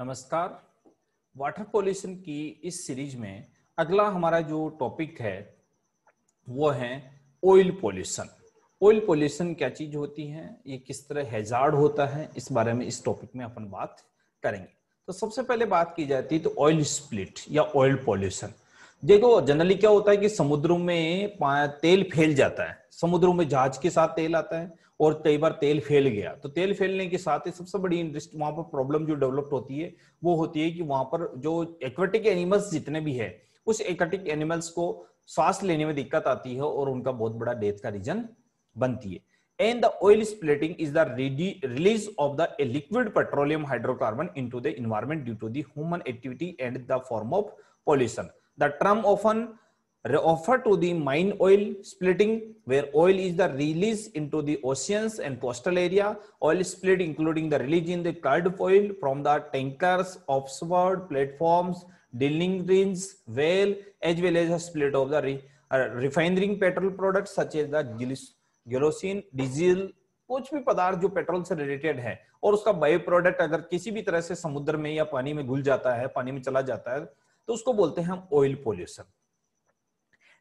नमस्कार। Water pollution की इस सीरीज में अगला हमारा जो टॉपिक है वो है ऑयल पॉल्यूशन। ऑयल पॉल्यूशन क्या चीज होती है, ये किस तरह हैजार्ड होता है, इस बारे में इस टॉपिक में अपन बात करेंगे। तो सबसे पहले बात की जाती है तो ऑयल स्प्लिट या ऑयल पॉल्यूशन। देखो जनरली क्या होता है कि समुद्रों में तेल फैल जाता है, समुद्रों में जहाज के साथ तेल आता है और कई बार तेल फैल गया तो तेल फैलने के साथ ही सबसे बड़ी इंडस्ट वहां पर प्रॉब्लम जो डेवलप होती है वो होती है कि वहां पर जो एक्वेटिक एनिमल्स जितने भी है उस एक्वेटिक एनिमल्स को सांस लेने में दिक्कत आती है और उनका बहुत बड़ा डेथ का रीजन बनती है। And the oil splitting is the release of the liquid petroleum hydrocarbon into the environment due to the human activity and the form of pollution. The term often refer to the mine oil splitting, where oil is the release into the oceans and coastal area. Oil split including the release in the crude oil from the tankers, offshore platforms, drilling rigs, as well as a split of the refining petrol products such as the gasoline, diesel, कुछ भी पदार्थ जो petrol से related है और उसका by product अगर किसी भी तरह से समुद्र में या पानी में घुल जाता है, पानी में चला जाता है तो उसको बोलते हैं हम oil pollution.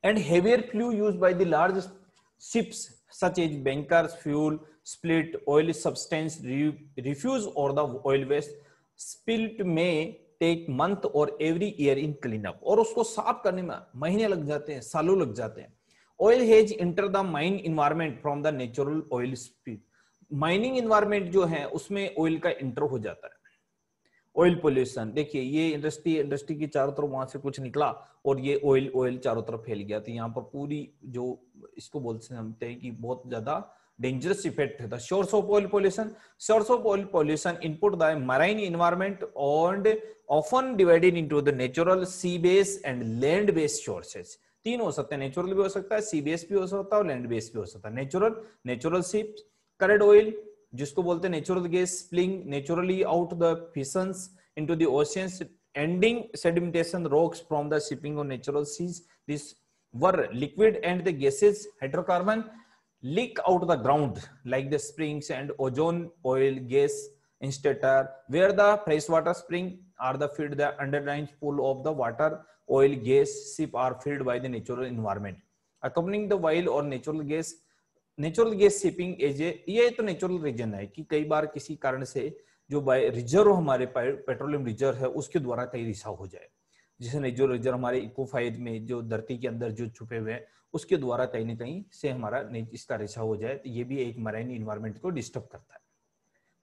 And heavier fuel used by the large ships such as bunkers fuel split oil substance refuse or the oil waste spilt में take month or every year in clean up. और उसको साफ करने में महीने लग जाते हैं, सालों लग जाते हैं। Oil has entered the mine environment from the natural oil spill. Mining environment जो है उसमें ऑयल का इंटर हो जाता है। ऑयल पोल्यूशन देखिए, ये इंडस्ट्री की चारों तरफ वहां से कुछ निकला और ये ऑयल चारों तरफ फैल गया। तो यहाँ पर पूरी जो इसको बोलते हैं कि बहुत ज्यादा डेंजरस इफेक्ट है। Source of oil pollution, source of oil pollution input the marine environment and often divided into the natural sea base and land based sources. तीन हो सकते हैं, नेचुरल भी हो सकता है, सी बेस भी हो सकता है और लैंड बेस भी हो सकता है। नेचुरल शिप, करेड ऑयल जिसको बोलते हैं natural gas spilling naturally out the fissures into the oceans ending sedimentation rocks from the shipping of natural seas. This were liquid and the gases hydrocarbon leak out the ground like the springs and ozone oil gas instator, where the freshwater spring are the filled the underlying pool of the water oil gas ship are filled by the natural environment accompanying the while or natural gas shipping is ये तो natural reason है कि कई बार किसी कारण से जो reserve हमारे पेट्रोलियम रिजर्व है उसके द्वारा कहीं रिसाव हो जाए, जैसे नेचुरल रिजर्व हमारे इकोफाइड में जो धरती के अंदर जो छुपे हुए हैं उसके द्वारा कहीं ना कहीं से हमारा इसका रिसाव हो जाए तो ये भी एक मराइन इन्वायरमेंट को डिस्टर्ब करता है।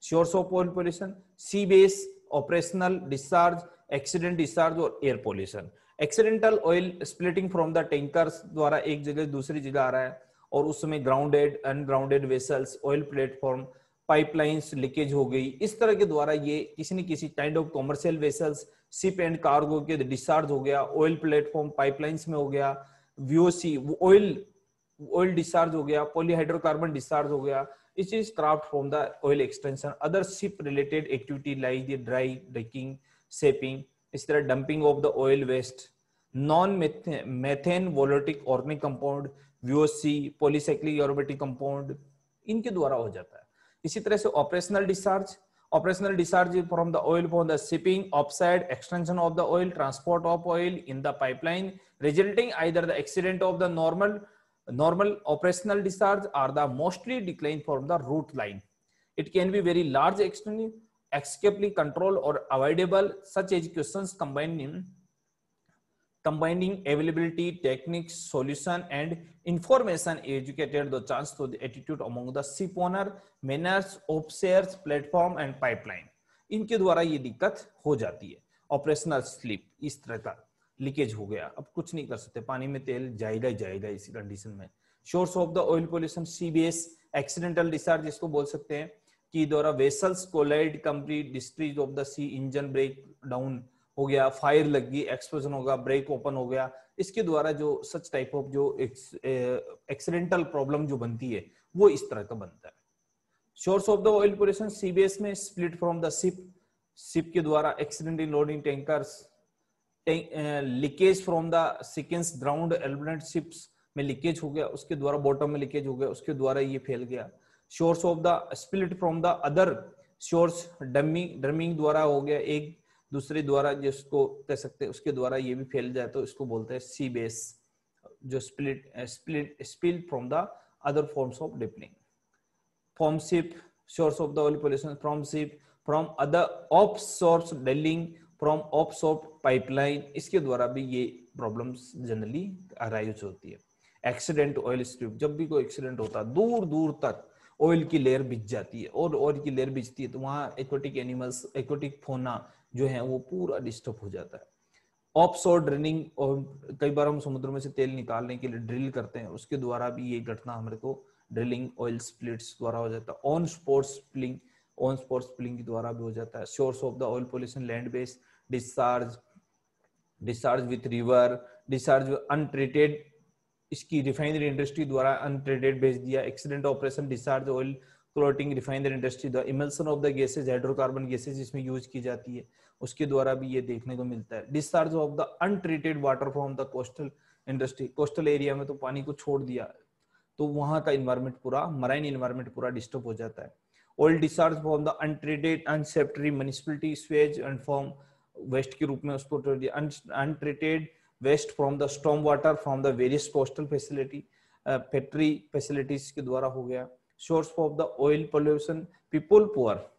Source of oil pollution, sea base, operational discharge, accident discharge और air pollution. Accidental oil splitting from the tankers द्वारा एक जगह दूसरी जगह आ रहा है और उस समय grounded ungrounded vessels, oil platform, pipelines leakage हो गई, इस तरह के द्वारा ये किसी न किसी kind of commercial vessels, ship and cargo के डिस्चार्ज हो गया, ऑयल प्लेटफॉर्म पाइपलाइंस में हो गया, वीओसी ऑयल डिस्चार्ज हो गया, पॉलीहाइड्रोकार्बन डिस्चार्ज हो गया। It is craft from the oil extension, other ship related activity like the dry docking, shipping, इस तरह dumping of the oil waste, non methane volatile organic compound, VOC, polycyclic aromatic compound, इनके द्वारा हो जाता है। इसी तरह से operational discharge from the oil from the shipping, offside extension of the oil, transport of oil in the pipeline, resulting either the accident of the normal operational discharge or the mostly decline from the route line. It can be very large extent, escapably controlled or avoidable, such as questions combining availability, techniques, solution and information educated the chance to the attitude among the ship owner, manners, officers, platform and pipeline. इनके द्वारा ये दिक्कत हो जाती है। Operational slip, इस तरह का लीकेज हो गया, अब कुछ नहीं कर सकते, पानी में तेल जाएगा ही जाएगा इसी कंडीशन में। Source of the oil pollution, sea base, accidental discharge इसको बोल सकते हैं कि द्वारा vessels collide, complete distress of the sea, engine break down हो गया, फायर लग गई, एक्सप्लोजन होगा, ब्रेक ओपन हो गया, इसके द्वारा जो सच टाइप ऑफ जो एक्सीडेंटल प्रॉब्लम जो बनती है वो इस तरह का बनता है। Source of the oil pollution, sea base में स्प्लिट फ्रॉम द शिप के द्वारा, accident in loading tankers, leakage from the sequence ground element ships में लीकेज हो गया, उसके द्वारा बॉटम में लीकेज हो गया, उसके द्वारा ये फैल गया। Source of the split from the other source, drumming द्वारा हो गया, एक दूसरे द्वारा जिसको कह सकते हैं उसके द्वारा ये भी फैल जाए तो इसको बोलते हैं सी बेस, जो spill from the other forms of dipping, from ship, source of the oil pollution from ship, from other of source drilling, from of source pipeline, इसके द्वारा भी ये प्रॉब्लम्स जनरली अराइज होती है। एक्सीडेंट ऑयल स्लिप, जब भी कोई accident होता है दूर दूर तक ऑयल की लेयर बिछ जाती है, और ऑयल की लेयर बिछती है तो वहां एक्वाटिक एनिमल्स, एक्वाटिक फोना जो है वो पूरा डिस्टर्ब हो जाता है। ऑफशोर ड्रिलिंग, और कई बार हम समुद्र में से तेल निकालने के लिए ड्रिल करते हैं, उसके द्वारा भी ये घटना हमारे को ड्रिलिंग ऑयल स्प्लिट्स द्वारा हो जाता है। On spot spilling, on spot spilling के द्वारा भी हो जाता है। Source of the oil pollution land based discharge, discharge with river, discharge untreated, इसकी रिफाइनरी इंडस्ट्री द्वारा अनट्रीटेड भेज दिया। Accident operation, discharge oil clotting refinery industry द्वारा, emulsion of the gases, hydrocarbon gases इसमें यूज की जाती है, उसके द्वारा भी ये देखने को मिलता है। Discharge of the untreated water from the coastal industry, coastal area में तो पानी को छोड़ दिया तो वहां का इन्वायरमेंट पूरा, मराइन इन्वायरमेंट पूरा डिस्टर्ब हो जाता है। Oil discharge from the untreated unsanitary municipality sewage and farm waste के रूप में उसको untreated waste from the storm water from the various coastal facility, factory facilities के द्वारा हो गया। Source of the oil pollution, people pour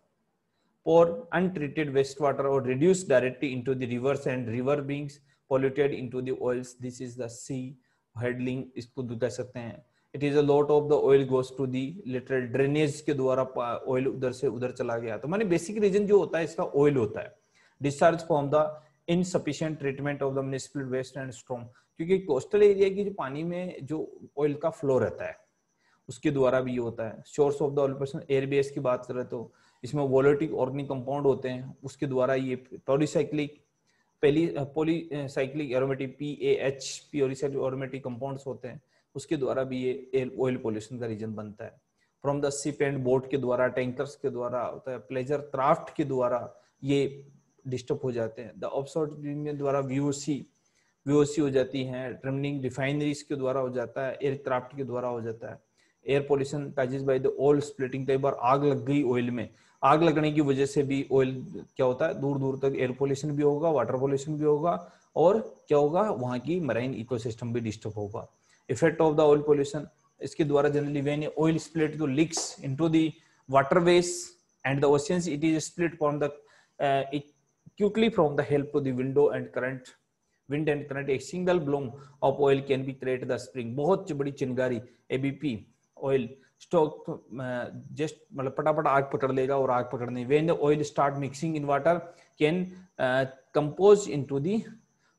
pour untreated wastewater or reduced directly into the rivers and river being polluted into the oils, this is the sea headling, इसको कह सकते हैं। it is a lot of the oil goes to the literal drainage के द्वारा oil उधर से उधर चला गया, तो माने बेसिक रीजन जो होता है इसका ऑयल होता है। Discharge from the insufficient treatment of the municipal waste and storm, क्योंकि कोस्टल एरिया की जो पानी में जो ऑयल का फ्लो रहता है उसके द्वारा भी ये होता है। Source of the oil pollution, air base की बात करें तो इसमें वोलेटिक ऑर्गेनिक कंपाउंड होते हैं, उसके द्वारा ये polycyclic polycyclic aromatic PAH polycyclic aromatic compounds होते हैं, उसके द्वारा भी ये ऑयल पोल्यूशन का रीजन बनता है। From the ship and boat के द्वारा, टैंकर्स के द्वारा होता है, प्लेजर क्राफ्ट के द्वारा ये डिस्टर्ब हो जाते हैं। द ऑफशोर द्वारा VOC हो जाती है, ट्रिमिंग रिफाइनरीज के द्वारा हो जाता है, एयरक्राफ्ट के द्वारा हो जाता है। Air pollution causes by the oil splitting, कई बार आग लग गई ऑयल में, आग लगने की वजह से भी ऑयल क्या होता है दूर दूर तक एयर पोल्यूशन भी होगा, वाटर पोल्यूशन भी होगा, और क्या होगा वहां की मराइन इकोसिस्टम भी डिस्टर्ब होगा। Effect of the oil pollution, इसके द्वारा जनरली व्हेन ऑयल स्प्लिट तो leaks into the waterways and the oceans, it is split from the quickly from the help of the wind and current, a single bloom of oil can be create the spring। बहुत बड़ी चिंगारी ABP oil stock just मतलब फटाफट आग पकड़ लेगा, और आग पकड़ने when the oil start mixing in water can compose into the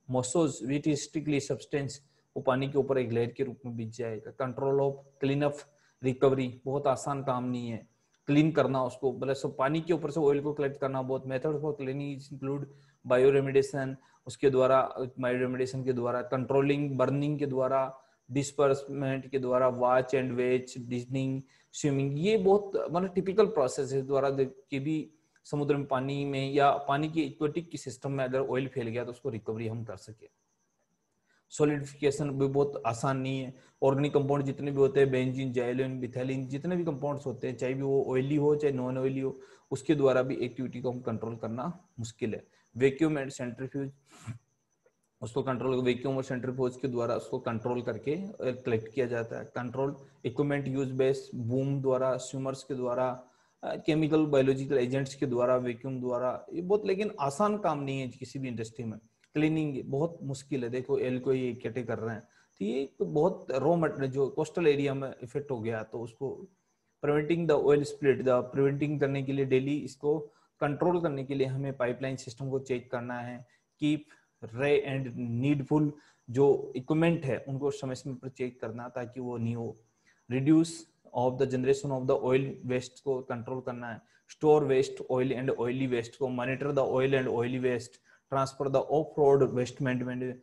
mossos which is sticky substance, वो पानी के ऊपर एक लेयर के रूप में बिछ जाएगा। Control of clean up recovery, बहुत आसान काम नहीं है क्लीन करना उसको, मतलब सब पानी के ऊपर से ऑयल को कलेक्ट करना। बहुत method for cleaning include bioremediation, उसके द्वारा बायोरेमिडिएशन के द्वारा, कंट्रोलिंग बर्निंग के द्वारा, डिस्पर्समेंट के द्वारा, वॉच एंड वेच, डिजनिंग, स्विमिंग, ये बहुत मतलब टिपिकल प्रोसेस है द्वारा कि भी समुद्र में पानी में या पानी की एक्वेटिक की सिस्टम में अगर ऑयल फैल गया तो उसको रिकवरी हम कर सके। सॉलिडिफिकेशन भी बहुत आसान नहीं है। ऑर्गेनिक कंपाउंड जितने भी होते हैं, बेंजीन, जाइलिन, मिथाइलिन, जितने भी कंपाउंड्स होते हैं, चाहे भी वो ऑयली हो चाहे नॉन ऑयली हो, उसके द्वारा भी एक्टिविटी को हम कंट्रोल करना मुश्किल है। वैक्यूम एंड सेंट्रीफ्यूज, उसको कंट्रोल वैक्यूम और सेंट्रीफ्यूज के द्वारा उसको कंट्रोल करके कलेक्ट किया जाता है। Control equipment use base boom द्वारा, स्विमर्स के द्वारा, केमिकल बायोलॉजिकल एजेंट्स के द्वारा, वैक्यूम द्वारा, ये बहुत लेकिन आसान काम नहीं है किसी भी इंडस्ट्री में। क्लीनिंग बहुत मुश्किल है, देखो एल को ये इकट्ठे कर रहे हैं तो ये तो बहुत रॉ मटेरियल जो कोस्टल एरिया में इफेक्ट हो गया, तो उसको preventing the oil split, the preventing करने के लिए डेली इसको कंट्रोल करने के लिए हमें पाइपलाइन सिस्टम को चेक करना है। कीप रे एंड नीडफुल जो इक्विपमेंट है उनको समय समय पर चेक करना ताकि वो नहीं हो। Reduce of the generation of the oil waste को कंट्रोल करना है। Store waste oil and oily waste को, monitor the oil and oily waste, transfer the off road waste management,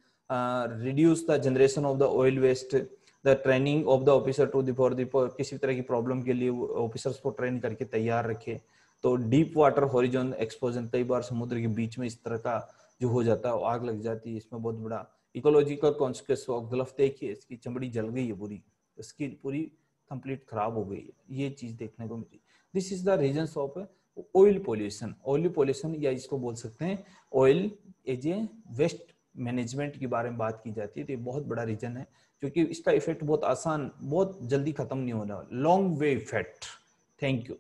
reduce the generation of the oil waste, the training of the officer to for किसी तरह की problem के लिए officers को train करके तैयार रखे। तो डीप वाटर हॉरिजॉन एक्सपोजर, कई बार समुद्र के बीच में इस तरह का जो हो जाता है, आग लग जाती है, इसमें बहुत बड़ा इकोलॉजिकल कॉन्सिक्वेंस ऑफ गल्फ देखिए, इसकी चमड़ी जल गई है पूरी, इसकी पूरी कंप्लीट खराब हो गई है, ये चीज देखने को मिली। This is the reasons of oil pollution, oil pollution या इसको बोल सकते हैं oil as a waste management के बारे में बात की जाती है। तो ये बहुत बड़ा रीजन है, क्योंकि इसका इफेक्ट बहुत आसान, बहुत जल्दी खत्म नहीं होने वाला, long way effect. Thank you.